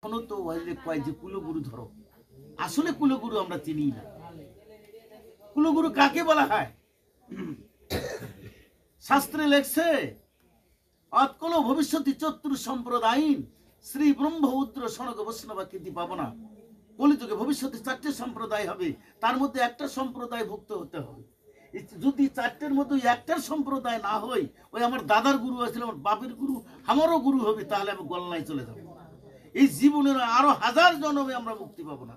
এখনো তো কয় যে কুলগুরু ধরো, আসলে কুলগুরু আমরা চিনি না। কুলগুরু কাকে বলা হয়? শাস্ত্রে লেখছে অৎকল ভবিষ্যতি চতুর সম্প্রদায়ীন শ্রী ব্রহ্ম উদ্র সনক বৈষ্ণবা কীর্তি পাবনা। কলিযুগে ভবিষ্যতে 4টে সম্প্রদায় হবে, তার মধ্যে একটা সম্প্রদায় ভুক্ত হতে হবে। যদি 4টের মধ্যে একটার সম্প্রদায় না হই, ওই আমার দাদার গুরু আছে, আমার বাপের গুরু, আমারও গুরু হবে, তাহলে আমি গলনায় চলে যাব। এই জীবনের আরো 1000 জন্মে আমরা মুক্তি পাবো না।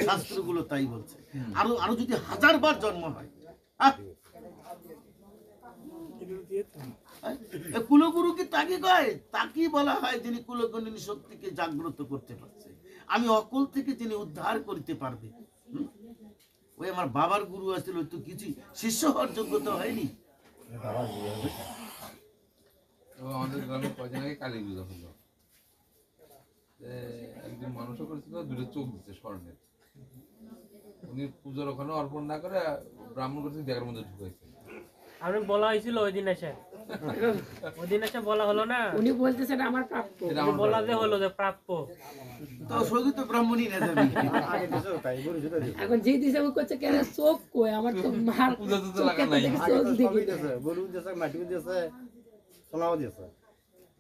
শাস্ত্রগুলো তাই বলছে। আরো যদি 1000 বার জন্ম হয়, কুলগুরু কি তাকে কয়? তাকে বলা হয় যিনি কুলগণিনী শক্তিকে জাগ্রত করতে পারছে, আমি অকল থেকে যিনি উদ্ধার করতে পারবে। ওই আমার বাবার গুরু আছিল, তো কিছু শিষ্য হওয়ার যোগ্যতা হয়নি। আমাদের গ্রামে কয়দিন আগে কালী পূজা হলো, একজন মানুষও করেছিল, 2টা চোখ দিচ্ছে স্বর্ণের। উনি পূজার ওখানে অর্পণ না করে ব্রাহ্মণ করতে জায়গার মধ্যে ঢুকাইছে। আমি বলা হয়েছিল ওই দিন এসে বলা হলো না, উনি বলতেছেন আমার প্রাপ্য, বলা যে হলো যে প্রাপ্য। তো সঙ্গীত তো ব্রাহ্মণই না যাবে। এখন যেই দিছে ও করছে কেন চোখ কই আমার তো মার পূজা তো লাগা নাই, চোখ দিকে বলুন দিছে, মাটি দিছে, সোনাও দিছে।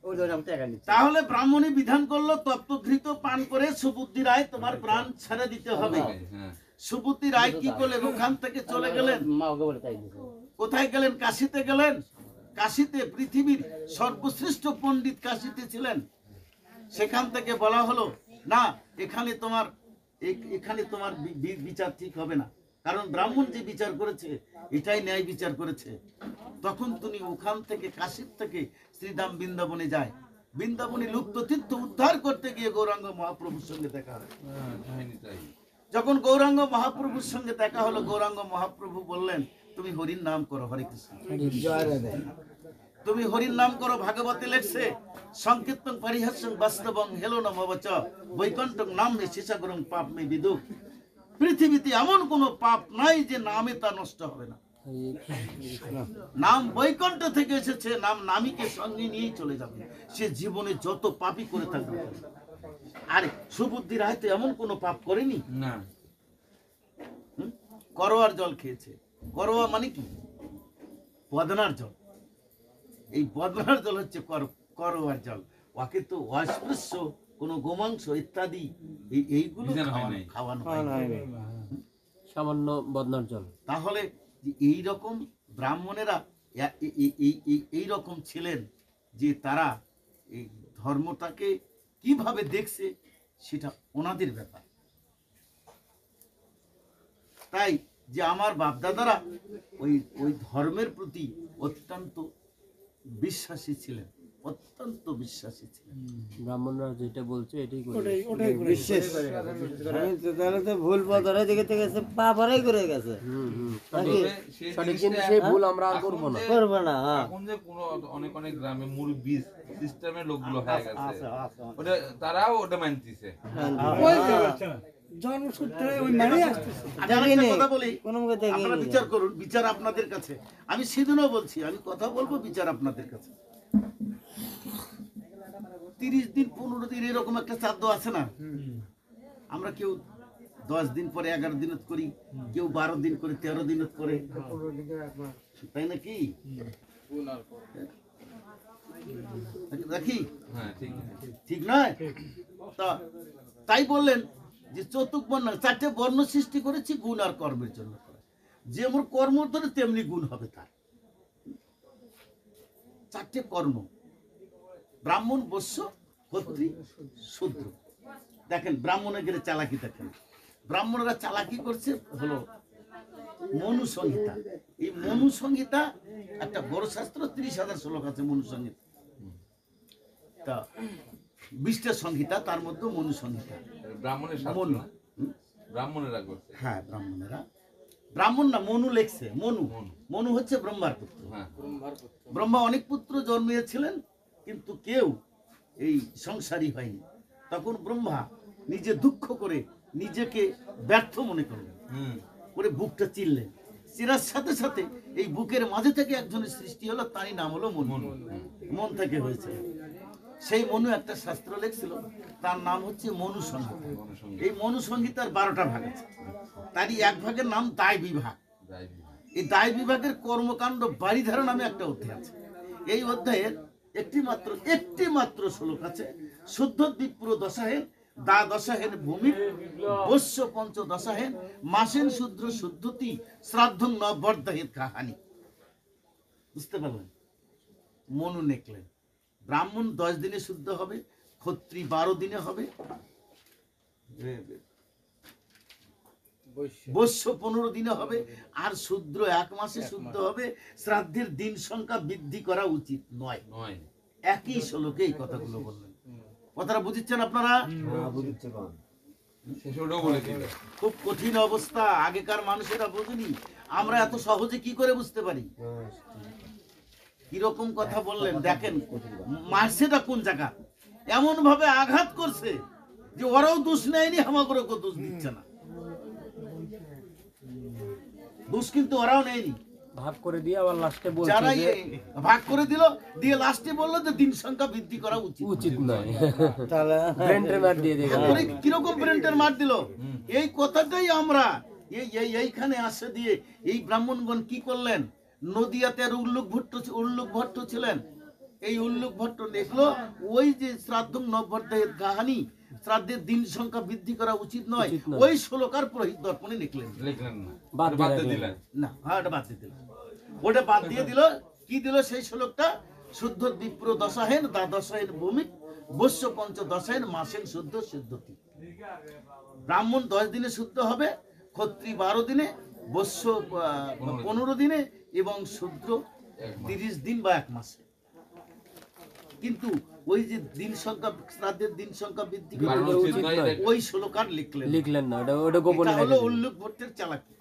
ওই জন্য আমি টাকা নিচ্ছি। তাহলে ব্রাহ্মণী বিধান করলো তত্ত্বঘৃত পান করে সুবুদ্ধি রায় তোমার প্রাণ ছেড়ে দিতে হবে। সুবুদ্ধি রায় কি করলেন? ওখান থেকে চলে গেলেন। মা ওকে বলে তাই দিছে। কোথায় গেলেন? কাশিতে গেলেন। কাশিতে পৃথিবীর সর্বশ্রেষ্ঠ পণ্ডিত কাশিতে ছিলেন। সেখান থেকে বলা হলো না, এখানে তোমার বিচার ঠিক হবে না, কারণ ব্রাহ্মণ যে বিচার করেছে এটাই ন্যায় বিচার করেছে। তখন তুমি ওখান থেকে কাশীর থেকে শ্রীধাম বৃন্দাবনে যায়। বৃন্দাবনে লুপ্ত তীর্থ উদ্ধার করতে গিয়ে গৌরাঙ্গ মহাপ্রভুর সঙ্গে দেখা হয়। যখন গৌরাঙ্গ মহাপ্রভুর সঙ্গে দেখা হলো, গৌরাঙ্গ মহাপ্রভু বললেন তুমি হরির নাম করো। হরে কৃষ্ণ। তুমি হরির নাম করো। ভাগবতে লেখছে সংকীর্তন পরিহাসং বাস্তবং হেলো নমবচ বৈকুণ্ঠং নাম মে শিশাগরং পাপ মে বিদুঃ। পৃথিবীতে এমন কোন পাপ নাই যে নামে তা নষ্ট হবে না। নাম বৈকুণ্ঠ থেকে এসেছে, নাম নামীকে সঙ্গে নিয়েই চলে যাবে, সে জীবনে যত পাপই করে থাকবে। আর সুবুদ্ধি রায় তো এমন কোন পাপ করেনি না। করোয়ার জল খেয়েছে। করোয়া মানে কি? বদনার জল। এই বদনার জল হচ্ছে করোয়ার জল। ওকে তো অস্পৃশ্য কোন গোমাংস ইত্যাদি এইগুলো খাওয়ানো হয়, সামান্য বদনার জল। তাহলে এই রকম ব্রাহ্মণেরা এই রকম ছিলেন যে তারা এই ধর্মটাকে কিভাবে দেখছে সেটা ওনাদের ব্যাপার। তাই যে আমার বাপদাদারা ওই ধর্মের প্রতি অত্যন্ত বিশ্বাসী ছিলেন, অত্যন্ত বিশ্বাসী ছিলেন। ব্রাহ্মণরা যেটা বলছে এটাই করে, বিশ্বাস তাহলে তো ভুল পথরে দিকে থেকে পাপারাই করে গেছে। সেই ভুল আমরা আর করব না। এখন যে কোনো অনেক গ্রামে মুরব্বি সিস্টেমের লোকগুলো হয়ে গেছে, ওটা তারাও ওটা মানতেছে। জন্মসূত্রে ওই মানে আসতেছে। আপনারা বিচার করুন, বিচার আপনাদের কাছে। আমি সেদিনও বলছি, আমি কথা বলবো, বিচার আপনাদের কাছে। 30 দিন 15 দিন এরকম একটা শ্রাদ্ধ আছে না? আমরা কেউ 10 দিন পরে 11 দিনত করি, কেউ 12 দিন করে, 13 দিনত করে, তাই নাকি? রাখি ঠিক নয়? তাই বললেন যে চতুর্বর্ণ 4টে বর্ণ সৃষ্টি করেছি গুণ আর কর্মের জন্য। যেমন কর্ম ধরে তেমনি গুণ হবে তার। 4টে কর্ম: ব্রাহ্মণ, বৈশ্য, ক্ষত্রি, শূদ্র। দেখেন ব্রাহ্মণের গেলে চালাকি দেখেন। ব্রাহ্মণরা চালাকি করছে হলো মনু সংহিতা। এই মনু সংহিতা একটা বড় শাস্ত্র, 30,000 শ্লোক আছে মনু সংহিতা। তা 20টা সংহিতা, তার মধ্যে মনু সংহিতা। হ্যাঁ, ব্রাহ্মণ না, মনু লেখছে। মনু হচ্ছে ব্রহ্মার পুত্র। ব্রহ্মা অনেক পুত্র জন্মিয়েছিলেন, কিন্তু কেউ এই সংসারী হয়নি। তখন ব্রহ্মা নিজে দুঃখ করে নিজেকে ব্যর্থ মনে করলেন, করে বুকটা চিরলেন। চিরার সাথে সাথে এই বুকের মাঝে থেকে একজনের সৃষ্টি হলো, তারই নাম হলো মন। মন থেকে হয়েছে। সেই মনু একটা শাস্ত্র লিখছিল, তার নাম হচ্ছে মনু সংহিতা। এই মনু সংহিতার 12টা ভাগ আছে, তারই এক ভাগের নাম দায় বিভাগ। এই দায় বিভাগের কর্মকাণ্ড বাড়িধারা নামে একটা অধ্যায় আছে। এই অধ্যায়ের একটি মাত্র শ্লোক আছে, শুদ্ধ বিপ্র দশাহেন দা দশাহেন ভূমি বস্য পঞ্চ দশাহেন মাসেন শূদ্র শুদ্ধতি শ্রাদ্ধং নবর্ধাহের কাহানি। বুঝতে পারলেন? মনু নেকলেন ব্রাহ্মণ 10 দিনে শুদ্ধ হবে, ক্ষত্রিয় 12 দিনে হবে, বৈশ্য 15 দিনে হবে, আর শূদ্র 1 মাসে শুদ্ধ হবে। শ্রাদ্ধের দিন সংখ্যা বৃদ্ধি করা উচিত নয়। একই শ্লোকে এই কথাগুলো বললেন। কথাটা বুঝছেন আপনারা? খুব কঠিন অবস্থা, আগেকার মানুষেরা বোঝেনি, আমরা এত সহজে কি করে বুঝতে পারি? কিরকম কথা বললেন দেখেন, মারছেটা কোন জায়গা, এমন ভাবে আঘাত করছে যে ওরাও দোষ নেয়নি, আমাদেরও দোষ দিচ্ছে না। দোষ কিন্তু ওরাও নেয়নি, ভাগ করে দিয়ে আবার লাস্টে বলছে যারা যে ভাগ করে দিল, দিয়ে লাস্টে বললো যে দিন সংখ্যা বৃদ্ধি করা উচিত নয়। তাহলে ব্রেন্টের মার দিয়ে দিল। কিরকম ব্রেন্টের মার দিল, এই কথাটাই আমরা এইখানে আসে দিয়ে এই ব্রাহ্মণগণ কি করলেন, নদিয়াতে আর উল্লুক ভট্ট ছিলেন। এই উল্লুক ভট্ট দেখলো ওই যে শ্রাদ্ধং নববর্ধাহের কাহানি, শ্রাদ্ধের দিন সংখ্যা বৃদ্ধি করা উচিত নয়, ওই শ্লোকার পুরোহিত দর্পণে লিখলেন না। ওটা বাদ দিয়ে দিল। ওটা বাদ দিয়ে দিল, কি দিল সেই শ্লোকটা, শুদ্ধ বিপ্র দশাহেন দা দশাহেন ভূমি বস্য পঞ্চ দশাহেন মাসেন শুদ্ধ শুদ্ধতি। ব্রাহ্মণ 10 দিনে শুদ্ধ হবে, ক্ষত্রিয় 12 দিনে, বৈশ্য 15 দিনে এবং শূদ্র 30 দিন বা 1 মাসে। কিন্তু ওই যে দিন সংখ্যা, শ্রাদ্ধের দিন সংখ্যা বৃদ্ধি করা উচিত নয়, ওই শ্লোকার লিখলেন না। ওটা গোপনে হলো উল্লুক ভট্টের চালাকি।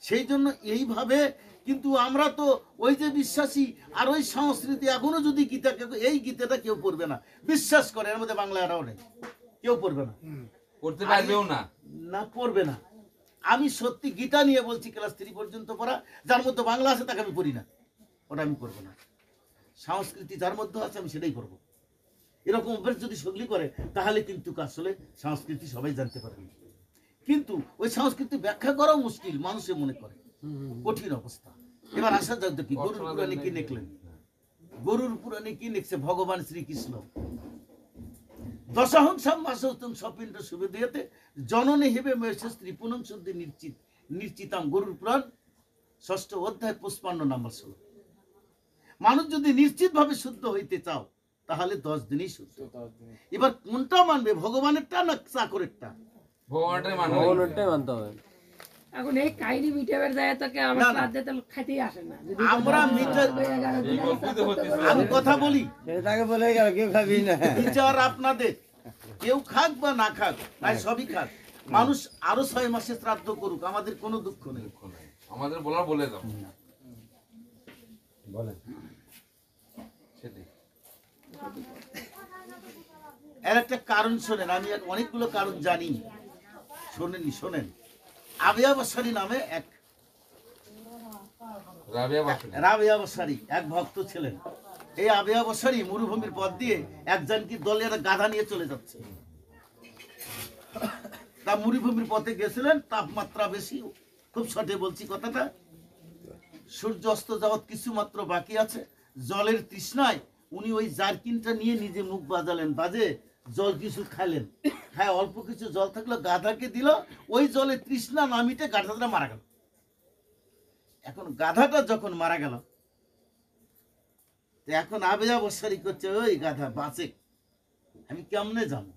সেই জন্য এইভাবে, কিন্তু আমরা তো ওই যে বিশ্বাসী, আর ওই সংস্কৃতি এখনো যদি গীতাকে, এই গীতাটা কেউ পড়বে না, বিশ্বাস করে এর মধ্যে বাংলা এরাও নেই, কেউ পড়বে না, পড়তে পারবেও না, না পড়বে না। আমি সত্যি গীতা নিয়ে বলছি, ক্লাস 3 পর্যন্ত পড়া, যার মধ্যে বাংলা আছে তাকে আমি পড়ি না, ওটা আমি করবো না। সংস্কৃতি যার মধ্যে আছে আমি সেটাই করবো। এরকম অভ্যাস যদি সগলি করে তাহলে কিন্তু আসলে সংস্কৃতি সবাই জানতে পারবে, কিন্তু ওই সংস্কৃতি ব্যাখ্যা করাও মুশকিল, মানুষে মনে করে কঠিন অবস্থা। এবার আসা যাক দেখি গরুর পুরাণে কি লিখলেন। গরুর পুরাণে কি লিখছে ভগবান শ্রীকৃষ্ণ, দশাহংসাম মাসৌতং সপিণ্ড সুবিধেয়তে জননে হেবে মহেশ স্ত্রী পুনং শুদ্ধি নিশ্চিতাম। গরুর পুরাণ 6ষ্ঠ অধ্যায় 55 নম্বর শ্লোক। মানুষ যদি নিশ্চিত ভাবে শুদ্ধ হইতে চাও তাহলে 10 দিনই শুদ্ধ। এবার কোনটা মানবে, ভগবানেরটা না চাকরেরটা? ভগবানটাই মানতে হবে। এখন এই কাহিনী মিটাবের যায় তোকে আমার সাথে তো খাইতেই আসে না। আমরা আমি কথা বলি, তাকে বলে গেল কেউ খাবি না, বিচার আপনাদের, কেউ খাক বা না খাক, তাই সবই খাক। মানুষ আরো 6 মাসে শ্রাদ্ধ করুক, আমাদের কোনো দুঃখ নেই। আমাদের বলার বলে দাও, বলেন সেটাই। এর একটা কারণ শোনেন, আমি অনেকগুলো কারণ জানি, শোনেন। আবিয়া বাসারি নামে এক রাবিয়া বাসারি এক ভক্ত ছিলেন। এই আবিয়া বাসারি মরুভূমির পথ দিয়ে একজনকে দলের গাধা নিয়ে চলে যাচ্ছে। তা মরুভূমির পথে গেছিলেন, তাপমাত্রা বেশি, খুব শর্টে বলছি কথাটা, সূর্য অস্ত যাওয়ার কিছু মাত্র বাকি আছে। জলের তৃষ্ণায় উনি ওই জারকিনটা নিয়ে নিজে মুখ বাজে জল কিছু খাইলেন, খায় অল্প কিছু জল থাকলো, গাধাকে দিল, ওই জলে তৃষ্ণা না মিটে গাধাটা মারা গেল। এখন গাধাটা যখন মারা গেল, এখন আবেয়া বসারি করছে, ওই গাধা বাঁচে, আমি কেমনে যাবো,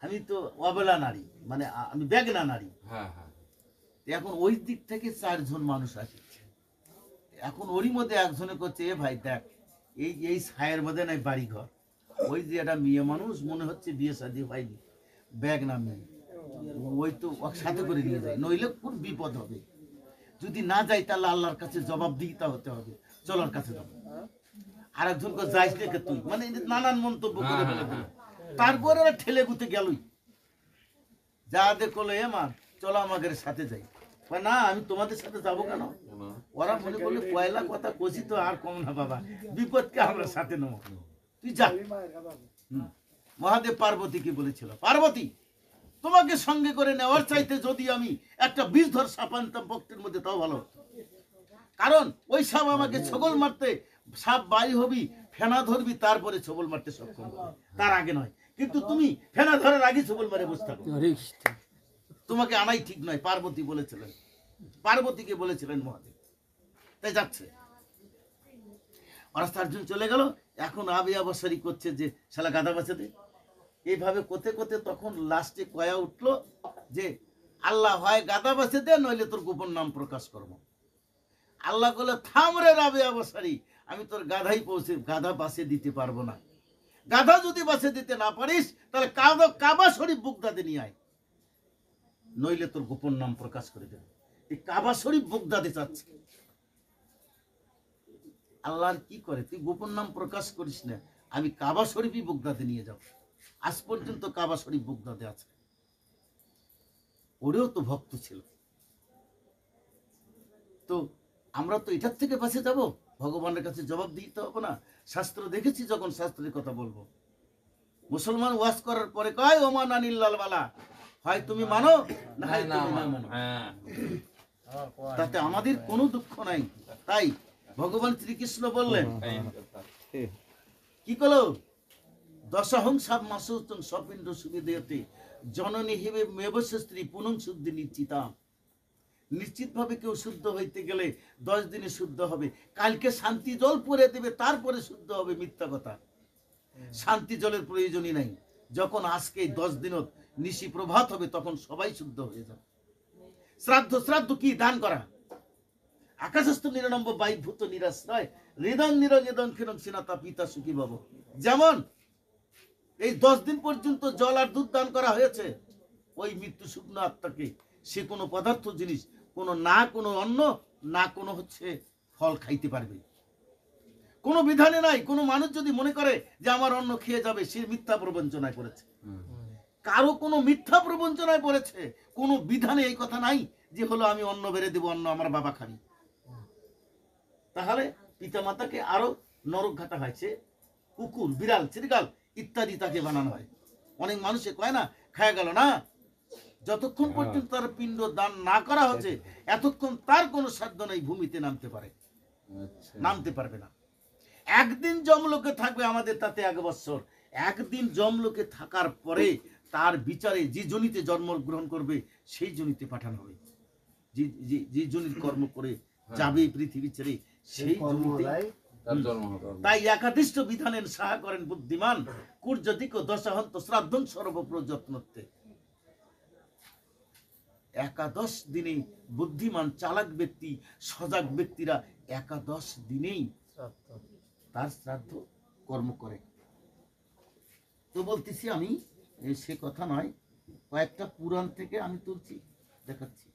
আমি তো অবেলা নারী, মানে আমি বেগনা নারী। এখন ওই দিক থেকে 4 জন মানুষ আসছে। এখন ওরই মধ্যে একজনে করছে, এ ভাই দেখ, এই ছায়ের মধ্যে নাই বাড়ি ঘর, ওই যে একটা মেয়ে মানুষ মনে হচ্ছে বিয়ে শাদী হয়নি, ব্যাগ না মেয়ে, ওই তো সাথে করে নিয়ে যায়, নইলে খুব বিপদ হবে, যদি না যাই তাহলে আল্লাহর কাছে জবাবদিহিতা হতে হবে, চলার কাছে যাবো। আর একজন যাইস দেখে তুই, মানে নানান মন্তব্য করে ফেলে। তারপরে ওরা ঠেলে গুতে গেলই, যা দেখলো, এ মা চলো আমাদের সাথে যাই। না আমি তোমাদের সাথে যাবো কেন, ওরা মনে করলে পয়লা কথা কষি তো আর কম না বাবা, বিপদকে আমরা সাথে নেবো। তুই যা। মহাদেব পার্বতীকে বলেছিল, পার্বতী তোমাকে সঙ্গে করে নেওয়ার চাইতে যদি আমি একটা বিষধর সাপ আনতাম পক্ষের মধ্যে তাও ভালো হতো। কারণ ওই সাপ আমাকে ছগল মারতে, সাপ বাড়ি হবি, ফেনা ধরবি, তারপরে ছবল মারতে সক্ষম হবে, তার আগে নয়। কিন্তু তুমি ফেনা ধরার আগে ছবল মারে বসে থাকো, তোমাকে আনাই ঠিক নয়। পার্বতী বলেছিলেন, পার্বতীকে বলেছিলেন মহাদেব। তাই যাচ্ছে, ওরা চারজন চলে গেল। এখন আবি আবসারি করছে যে শালা গাদা বাঁচাতে, এইভাবে করতে করতে তখন লাস্টে কয়া উঠলো যে আল্লাহ হয় গাদা বাঁচে দে, নইলে তোর গোপন নাম প্রকাশ করবো। আল্লাহ বলে থাম রে রাবে আবসারি, আমি তোর গাধা বাঁচে দিতে পারবো না। গাধা যদি বাঁচে দিতে না পারিস তাহলে কাবা শরীফ বুগদাদে নিয়ে আয়, নইলে তোর গোপন নাম প্রকাশ করে দেবে। এই কাবা শরীফ বুগদাদে চাচ্ছে। আল্লাহর কি করে, তুই গোপন নাম প্রকাশ করিস না, আমি কাবা শরীফই বুগদাদে নিয়ে যাব। আজ পর্যন্ত কাবা শরীফ বুগদাদে আছে। ওরেও তো ভক্ত ছিল। তো আমরা তো এটার থেকে বাঁচে যাব, ভগবানের কাছে জবাব দিতে হবে না? শাস্ত্র দেখেছি, যখন শাস্ত্রের কথা বলবো, মুসলমান ওয়াজ করার পরে কয় ওমান আনিল্লাল বালা, হয় তুমি মানো না হয় তুমি না মানো, তাতে আমাদের কোনো দুঃখ নাই। তাই ভগবান শ্রীকৃষ্ণ বললেন কি করলো, দশহং সাব মাসুতং সপিণ্ড সুবিধেয়তে জননী হিবে মেবস্য স্ত্রী পুনং শুদ্ধি নিশ্চিতা। নিশ্চিত ভাবে কেউ শুদ্ধ হইতে গেলে 10 দিনে শুদ্ধ হবে। কালকে শান্তি জল পরে দেবে, তারপরে শুদ্ধ হবে, মিথ্যা কথা। শান্তি জলের প্রয়োজনই নাই। যখন আজকে 10 দিনত নিশি প্রভাত হবে, তখন সবাই শুদ্ধ হয়ে যাবে। শ্রাদ্ধ কি? দান করা। আকাশস্থ নিরানম্ব বাইভূত নিরাশ্রয় হৃদং নিরঞ্জন ক্ষীরং সিনাতা পিতা সুখী ভব। যেমন এই 10 দিন পর্যন্ত জল আর দুধ দান করা হয়েছে, ওই মৃত্যু শুকনো আত্মাকে সে কোনো পদার্থ জিনিস, কোনো অন্ন না কোনো ফল খাইতে পারবে, কোনো বিধানে নাই। কোনো মানুষ যদি মনে করে যে আমার অন্ন খেয়ে যাবে, সে মিথ্যা প্রবঞ্চনায় পড়েছে। কারো কোনো মিথ্যা প্রবঞ্চনায় পড়েছে, কোনো বিধানে এই কথা নাই যে হলো আমি অন্ন বেড়ে দেবো, অন্ন আমার বাবা খাবি। তাহলে পিতামাতাকে আরো নরক ঘাটা হয়েছে, কুকুর, বিড়াল, চিরগাল ইত্যাদি তাকে বানানো হয়। অনেক মানুষে কয় না, খায় গেল না, যতক্ষণ পর্যন্ত তার পিণ্ড দান না করা হচ্ছে, এতক্ষণ তার কোনো সাধ্য নেই ভূমিতে নামতে পারবে না। একদিন জমলোকে থাকবে, আমাদের তাতে 1 বছর। একদিন জমলোকে থাকার পরে তার বিচারে যে জনিতে জন্মগ্রহণ করবে, সেই জনিতে পাঠানো হবে। যে জনির কর্ম করে যাবে পৃথিবী ছেড়ে, সেই জনিতে তাই একাদিষ্ট বিধানের সাহা করেন বুদ্ধিমান, কুর্যদিক দশাহন্ত শ্রাদ্ধং সর্বপ্রযত্নতে। 11 দিনে বুদ্ধিমান, চালাক ব্যক্তি, সজাগ ব্যক্তিরা 11 দিনেই তার শ্রাদ্ধ কর্ম করে। তো বলতেছি আমি, সে কথা নয়, কয়েকটা পুরাণ থেকে আমি তুলছি, দেখাচ্ছি।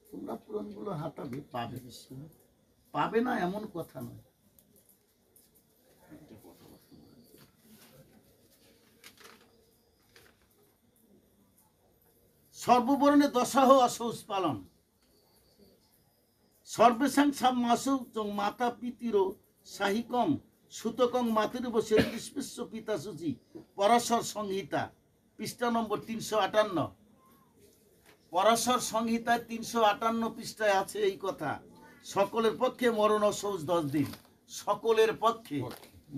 তোমরা পুরাণগুলো হাতাবে, পাবে না এমন কথা নয়। সর্ববর্ণে দশাহ অসৌচ পালন, সর্বেশাং সাম মাসৌ মাতা পিতির সাহিকম সুতকং মাতৃ বসে নিষ্পৃশ্য পিতা সূচি। পরাশর সংহিতা পৃষ্ঠা নম্বর 358। পরাশর সংহিতায় 358 পৃষ্ঠায় আছে এই কথা। সকলের পক্ষে মরণ অসৌচ 10 দিন, সকলের পক্ষে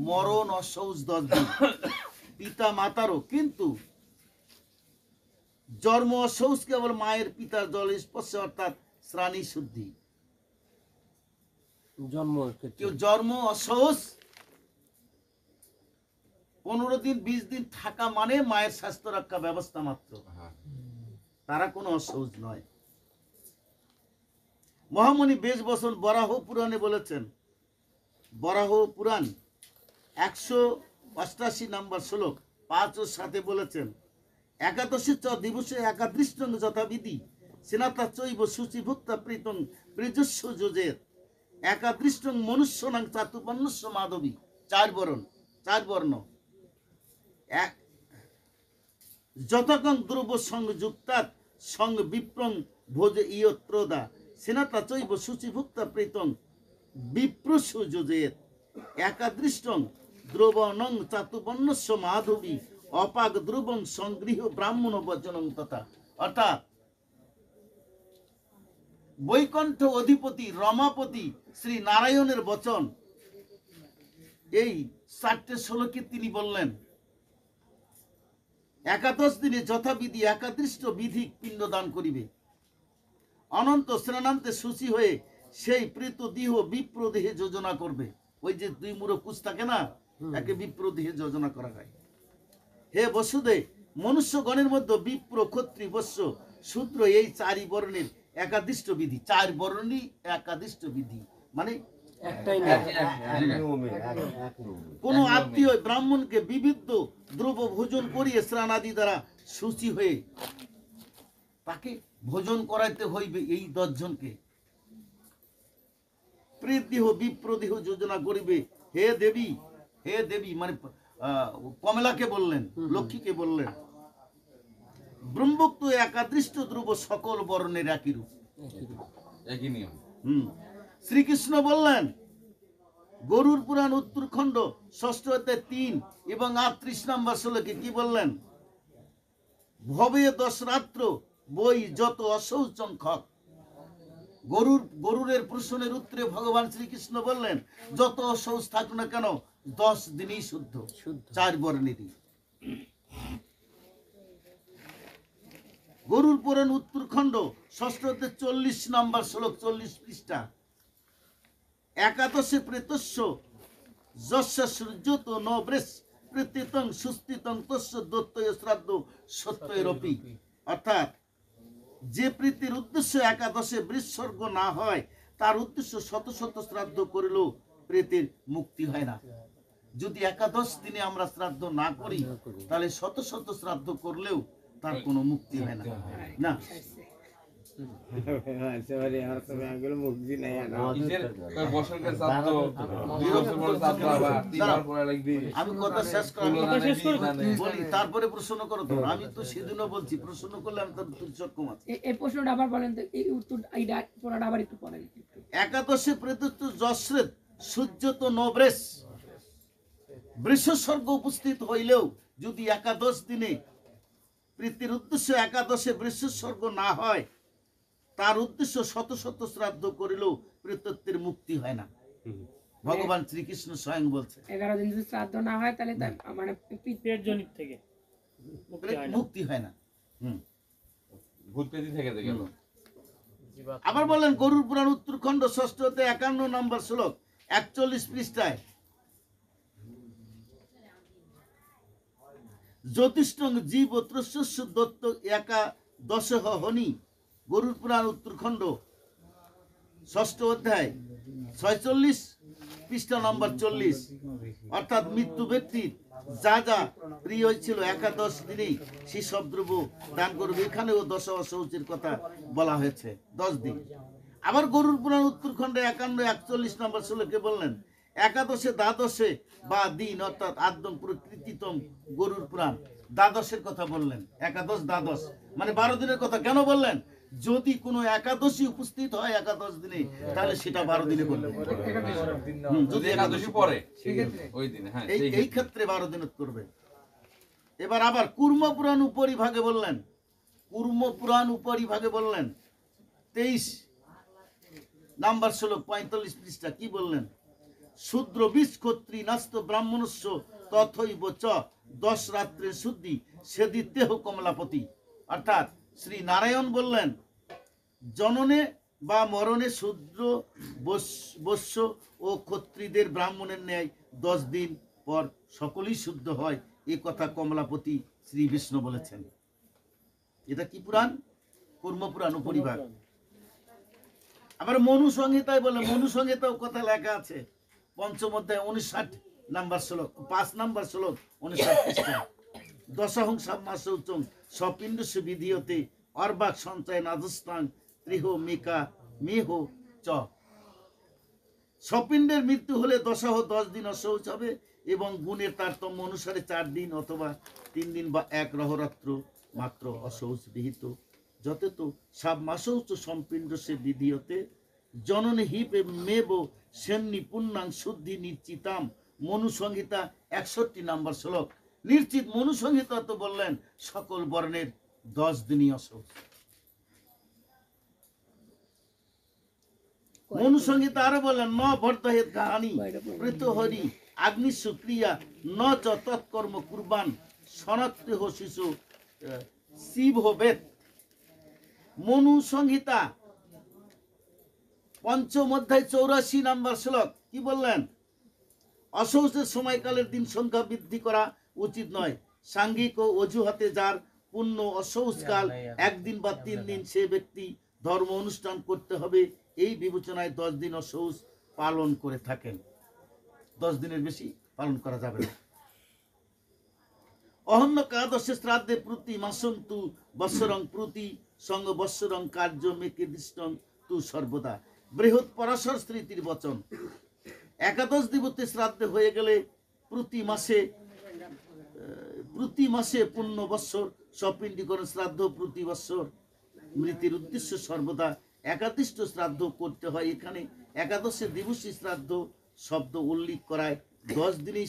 মরণ অসৌচ 10 দিন, পিতা মাতারও। কিন্তু জন্ম অসৌচ কেবল মায়ের পিতার জল স্পর্শে, অর্থাৎ শ্রাণী শুদ্ধি। কেউ জন্ম অসৌচ 15 দিন 20 দিন থাকা মানে মায়ের স্বাস্থ্য রক্ষা ব্যবস্থা মাত্র, তারা কোনো অসৌচ নয়। মহামণি বেশ বসন বরাহ পুরাণে বলেছেন, বরাহ পুরাণ 188 নম্বর শ্লোক 5 ও 7 বলেছেন, একাদশী চ দিবসে একাদৃষ্টং যথাবিধি সেনাতা চৈব শুচিভুক্তা প্রীতং প্রেজস্য যোজের একাদৃষ্টং মনুষ্যনাং চাতুপন্নস্য মাধবী। 4 বর্ণ যতকং দ্রব্য সংযুক্তাৎ সং বিপ্রং ভোজ ইয়ত্রদা সেনাতা চৈব শুচিভুক্তা প্রীতং বিপ্রস্য যোজের। একাদৃষ্টং দ্রবণং চাতুবর্ণস্য মাধবী অপাক দ্রবং সংগৃহ ব্রাহ্মণ বচনং তথা। অর্থাৎ বৈকুণ্ঠ অধিপতি রমাপতি শ্রী নারায়ণের বচন এই 4টে শ্লোকে তিনি বললেন, একাদশ দিনে যথাবিধি একাদৃষ্ট বিধিক পিণ্ডদান করিবে, অনন্ত স্নানান্তে শুচি হয়ে সেই প্রীত দেহ বিপ্র দেহে যোজনা করবে। ওই যে 2 মুড়ো কুচ থাকে না, একে বিপ্র দেহে যোজনা করা হয়। হে বসুদে, মনুষ্যগণের মধ্যে বিপ্র ক্ষত্রি বৈশ্য শূদ্র এই 4 বর্ণের একাদিষ্ট বিধি। 4 বর্ণই একাদিষ্ট বিধি, মানে একটাই না। কোন আত্মীয় ব্রাহ্মণকে বিবিধ দ্রব্য ভোজন করিয়ে স্নান আদি দ্বারা শুচি হয়ে তাকে ভোজন করাইতে হইবে। এই 10 জনকে প্রীতিহ বিপ্রদেহ যোজনা করিবে। হে দেবী, হে দেবী মানে কমলাকে বললেন, লক্ষ্মীকে বললেন, ব্রহ্মোক্ত একাদৃষ্ট দ্রব্য সকল বর্ণের একই রূপ, একই নিয়ম। শ্রীকৃষ্ণ বললেন, গরুর পুরাণ উত্তরখণ্ড 6ষ্ঠ অধ্যায় 3 এবং 38 নম্বর শ্লোকে কি বললেন? ভবে 10 রাত্র বই যত অশৌচংখক। গরুরের প্রশ্নের উত্তরে ভগবান শ্রীকৃষ্ণ বললেন, যত অশৌচ থাক না কেন 10 দিনই শুদ্ধ, 4 বর্ণেরই। গরুর পুরাণ উত্তরখণ্ড 6ষ্ঠ অধ্যায় 40 নম্বর শ্লোক, 40 পৃষ্ঠা। একাদশে প্রেতস্য যস্য সূর্যত নবৃষ প্রীতিতং সুস্থিতং তস্য দত্তয় শ্রাদ্ধ সত্যৈরপি। অর্থাৎ যে প্রীতির উদ্দেশ্য একাদশে বৃৎসর্গ না হয়, তার উদ্দেশ্য শত শত শ্রাদ্ধ করিলেও প্রেতের মুক্তি হয় না। যদি একাদশ দিনে আমরা শ্রাদ্ধ না করি, তাহলে শত শত শ্রাদ্ধ করলেও তার কোনো মুক্তি হয় না। না, আমি কথা শেষ বলি, তারপরে প্রশ্ন করো। তো আমি তো সেদিনও বলছি, প্রশ্ন করলে আমি তার সক্ষম আছি। এই প্রশ্নটা আবার বলেন তো, এই উত্তর এইটা পড়াটা আবার একটু পড়েন। একাদশে প্রেতত্ব যশ্রেত সূর্যত নবরেশ বৃষস্বর্গ উপস্থিত হইলেও যদি একাদশ দিনে প্রীতির উদ্দেশ্য একাদশে বৃষস্বর্গ না হয়, তার উদ্দেশ্য শত শত শ্রাদ্ধ করিলেও প্রেতত্বের মুক্তি হয় না। ভগবান শ্রীকৃষ্ণ স্বয়ং বলছে 11 দিন যদি শ্রাদ্ধ না হয়, তাহলে তার মানে পেট জনিত থেকে মুক্তি হয় না। ভূত পেতি থেকে গেল। আবার বলেন, গরুর পুরাণ উত্তরখণ্ড 6ষ্ঠ অধ্যায় 51 নম্বর শ্লোক, 41 পৃষ্ঠায়, জ্যোতিষ্ঠং জীব ত্রস্য দত্ত একাদশ হনি। গরুর পুরাণ উত্তরখণ্ড 6ষ্ঠ অধ্যায় 46 পৃষ্ঠা নম্বর 40। অর্থাৎ মৃত্যু ব্যক্তির যা যা প্রিয় হয়েছিল একাদশ দিনেই সেই সব দ্রব্য দান করবে। এখানেও 10 অশৌচের কথা বলা হয়েছে, 10 দিন। আবার গরুর পুরাণ উত্তরখণ্ডে 51-41 নম্বর শ্লোকে বললেন, একাদশে দ্বাদশে বা দিন, অর্থাৎ আদ্যম প্রকৃতিতম। গরুর পুরাণ দ্বাদশের কথা বললেন, একাদশ দ্বাদশ মানে 12 দিনের কথা কেন বললেন? যদি কোনো একাদশী উপস্থিত হয় একাদশ দিনে, তাহলে সেটা 12 দিনে করবে। যদি একাদশী পরে ওই দিনে, হ্যাঁ, এই ক্ষেত্রে 12 দিন করবে। এবার আবার কুর্ম পুরাণ উপরিভাগে বললেন, কুর্ম পুরাণ উপরিভাগে বললেন 23 নাম্বার শ্লোক, 45 পৃষ্ঠা, কি বললেন? শূদ্র বীজ ক্ষত্রি নাস্ত ব্রাহ্মণস্য তথৈব চ 10 রাত্রে শুদ্ধি সেদিতেহ কমলাপতি। অর্থাৎ শ্রী নারায়ণ বললেন, জননে বা মরণে শূদ্র বৈশ্য ও ক্ষত্রিদের ব্রাহ্মণের ন্যায় 10 দিন পর সকলেই শুদ্ধ হয়। এ কথা কমলাপতি শ্রী বিষ্ণু বলেছেন। এটা কি পুরাণ? কুর্ম পুরাণ উপরিভাগ। আবার মনু সংহিতায় বলে, মনু সংহিতাও কথা লেখা আছে, 5ম অধ্যায় 59 নাম্বার শ্লোক, 5 নাম্বার শ্লোক, 59 পৃষ্ঠা। দশহং সাম্মাসৌচং সপিণ্ডস্য বিধিয়তে অর্বাক সঞ্চয় নাদস্তাং ত্রিহ মিকা মিহ চ। সপিণ্ডের মৃত্যু হলে দশাহ 10 দিন অশৌচ হবে এবং গুণের তারতম্য অনুসারে 4 দিন অথবা 3 দিন বা 1 রহরাত্র মাত্র অশৌচ বিহিত। যত সাবমাসৌচ সম্পিণ্ডস্য বিধিয়তে জননে হিপ মেব সেমনি পুণ্যাং শুদ্ধি নিশ্চিতাম। মনুসংহিতা 61 নম্বর শ্লোক। নিশ্চিত মনুসংহিতা তো বললেন সকল বর্ণের 10 দিনই অশৌচ। মনুসংহিতা আরো বললেন ন বর্ধহেত কাহানি প্রীতহরি আগ্নি সুক্রিয়া ন চ তৎকর্ম কুরবান সনাত্য শিশু শিব হবেত। মনুসংহিতা 5ম অধ্যায় 84 নম্বর শ্লোক কি বললেন? অশৌচের সময়কালের দিন সংখ্যা বৃদ্ধি করা উচিত নয়। সাংঘিক ও অজুহাতে যার পূর্ণ অশৌচকাল 1 দিন বা 3 দিন, সে ব্যক্তি ধর্ম অনুষ্ঠান করতে হবে এই বিবেচনায় 10 দিন অশৌচ পালন করে থাকেন। 10 দিনের বেশি পালন করা যাবে না। অহন্য কাদশে শ্রাদ্ধে প্রতি মাসং তু বৎসরং প্রতি সঙ্গ বৎসরং কার্য মেকে দৃষ্টং তু সর্বদা। বৃহৎ পরাশর স্মৃতির বচন। একাদশ দিবসে শ্রাদ্ধে হয়ে গেলে প্রতি মাসে পূর্ণ বৎসর সপিণ্ডীকরণ শ্রাদ্ধ প্রতি বৎসর মৃত্যুর উদ্দেশ্য সর্বদা একাদিষ্ট শ্রাদ্ধ করতে হয়। এখানে একাদশে দিবসী শ্রাদ্ধ শব্দ উল্লেখ করায় 10 দিনই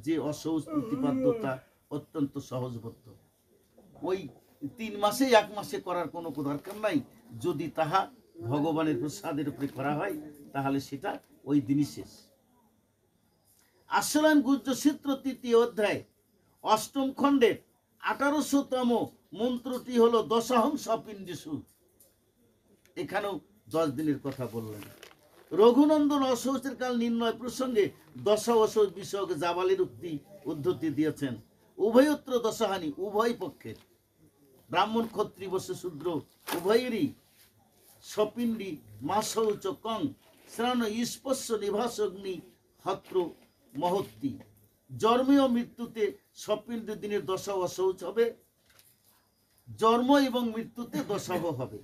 যে অসহজ প্রতিপাদ্যতা অত্যন্ত সহজবোধ্য। ওই 3 মাসে 1 মাসে করার কোনো দরকার নাই। যদি তাহা ভগবানের প্রসাদের উপরে করা হয় তাহলে সেটা ওই দিনই শেষ। আশ্রয়ণ গুজ্জ সূত্র 3য় অধ্যায় 8ম খণ্ডের 1800তম মন্ত্রটি হলো দশাহং সপিণ্ডেষু। এখানেও 10 দিনের কথা বললেন। রঘুনন্দন অশৌচের কাল নির্ণয় প্রসঙ্গে দশা অশৌচ বিষয়ক জাবালের উদ্ধৃতি দিয়েছেন। উভয়ত্র দশাহানি, উভয় পক্ষের ব্রাহ্মণ ক্ষত্রিয় বৈশ্য শূদ্র উভয়েরই সপিণ্ডি মাসৌচ কং শ্রাণ স্পর্শ নিভাসগ্নি হত্র মহত্তি। জন্ম ও মৃত্যুতে সপিণ্ড দিনের দশা অশৌচ হবে, জন্ম এবং মৃত্যুতে দশাহ হবে।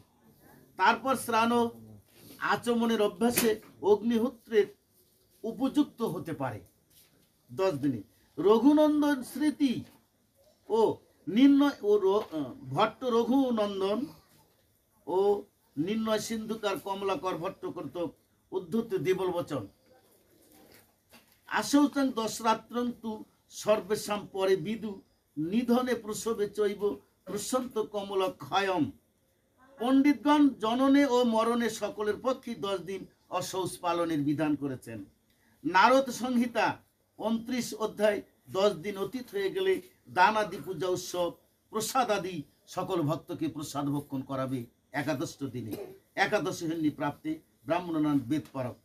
তারপর শ্রাণ আচমনের অভ্যাসে অগ্নিহোত্রের উপযুক্ত হতে পারে 10 দিনে। রঘুনন্দন স্মৃতি ও নির্ণয় ও ভট্ট রঘুনন্দন ও নির্ণয় সিন্ধুকার কমলাকর ভট্ট কর্তক উদ্ধৃত দেবল বচন। আশৌচং দশরাত্রং তু সর্বেশাম পরে বিদু নিধনে প্রসবে চৈব প্রশান্ত কমল ক্ষয়ম। পণ্ডিতগণ জননে ও মরণে সকলের পক্ষে 10 দিন অশৌচ পালনের বিধান করেছেন। নারদ সংহিতা 29 অধ্যায় 10 দিন অতীত হয়ে গেলে দান আদি পূজা উৎসব প্রসাদ আদি সকল ভক্তকে প্রসাদ ভক্ষণ করাবে 11 দিনে। একাদশী হন্যি প্রাপ্তে ব্রাহ্মণনান বেদ পারক।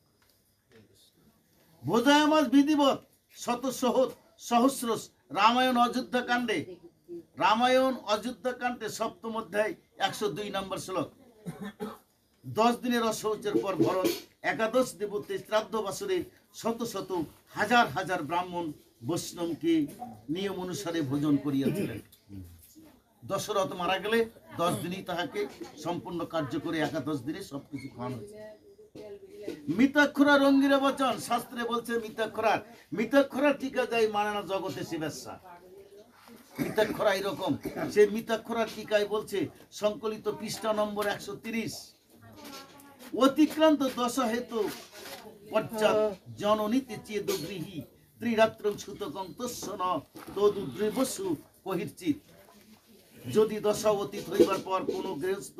ভোজায়মাস বিধিবত শত সহস্র রামায়ণ অযোধ্যাকাণ্ডে 7ম অধ্যায় 102 নম্বর শ্লোক। 10 দিনের অশৌচের পর ভরত একাদশ দেবতে শ্রাদ্ধ বাসরে শত শত হাজার হাজার ব্রাহ্মণ বৈষ্ণবকে নিয়ম অনুসারে ভোজন করিয়াছিলেন। দশরথ মারা গেলে 10 দিনই তাহাকে সম্পূর্ণ কার্য করে একাদশ দিনে সবকিছু খাওয়ানো হয়েছে। মিতাক্ষরা রঙ্গিরা বচন। শাস্ত্রে বলছে মিতাক্ষরা টিকা যায় মানে না জগতে শিবেশ্বর। মিতাক্ষরা এরকম, সে মিতাক্ষরার টিকায় বলছে সংকলিত পৃষ্ঠা নম্বর 130। অতিক্রান্ত দশা হেতু পশ্চাৎ জননীতে চেদগৃহী ত্রিরাত্রং সুতকং তস্য ন তদুদ্রেবসু কহির্চিত। যদি দশা অতীত হইবার পর কোনো গৃহস্থ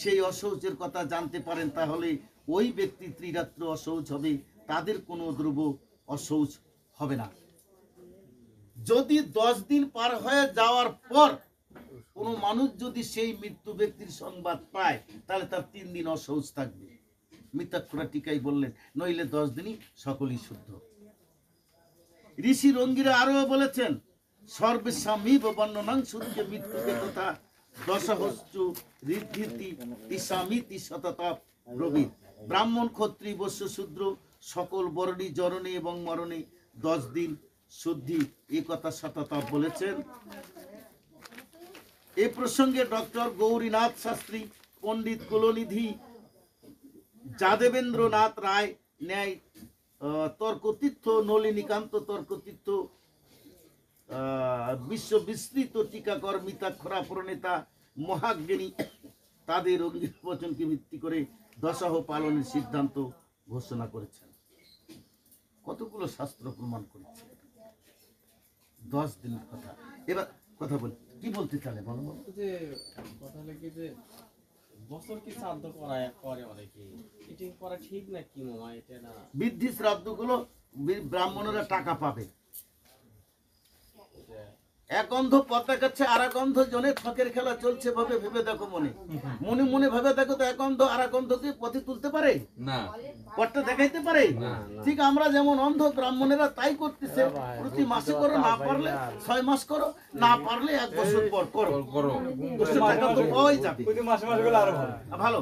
সেই অশৌচের কথা জানতে পারেন তাহলে ওই ব্যক্তি ত্রিরাত্র অশৌচ হবে, তাদের কোনো দ্রব্য অশৌচ হবে না। যদি 10 দিন পার হয়ে যাওয়ার পর কোনো মানুষ যদি সেই মৃত্যু ব্যক্তির সংবাদ পায় তাহলে তার 3 দিন অশৌচ থাকবে। মিতাক্ষরা টিকাই বললেন, নইলে 10 দিনই সকলেই শুদ্ধ। ঋষি রঙ্গিরা আরো বলেছেন সর্বেস্বামী বর্ণনাং সূর্য মৃত্যুকে তথা দশহস্তু ঋদ্ধি তিসামিতি শততাপ প্রভৃত। ব্রাহ্মণ ক্ষত্রিয় বৈশ্য শূদ্র সকল বর্ণী জরণে এবং মরণে 10 দিন শুদ্ধি এই কথা শততাপ বলেছেন। এ প্রসঙ্গে ডক্টর গৌরীনাথ শাস্ত্রী, পণ্ডিত কুলনিধি যাদবেন্দ্রনাথ রায় ন্যায় তর্কতীর্থ, নলিনীকান্ত তর্কতীর্থ, বিশ্ব বিস্তৃত টিকাকর মিতাক্ষরা প্রণেতা মহাজ্ঞানী তাদের বচনকে ভিত্তি করে দশাহ পালনের সিদ্ধান্ত ঘোষণা করেছেন। কতগুলো শাস্ত্র প্রমাণ করছে। 10 দিনের কথা। এবার কথা বল, কি বলতে চালে বলো বলো। যে কথা হলো কি যে বছর কি শ্রাদ্ধ করে অনেকে, এটা করা ঠিক না কি মামা? এটা না বৃদ্ধি শ্রাদ্ধগুলো ব্রাহ্মণরা টাকা পাবে। এক অন্ধ পথ দেখাচ্ছে, আর এক অন্ধ জনে ঠকের খেলা চলছে ভাবে ভেবে দেখো মনে মনে মনে ভেবে দেখো তো, এক অন্ধ আর এক অন্ধকে পথে তুলতে পারে না, পথটা দেখাইতে পারে? ঠিক আমরা যেমন অন্ধ, ব্রাহ্মণেরা তাই করতেছে। প্রতি মাসে করো, না পারলে 6 মাস করো, না পারলে 1 বছর পর করো, করো। টাকা তো পাওয়াই যাবে। ভালো।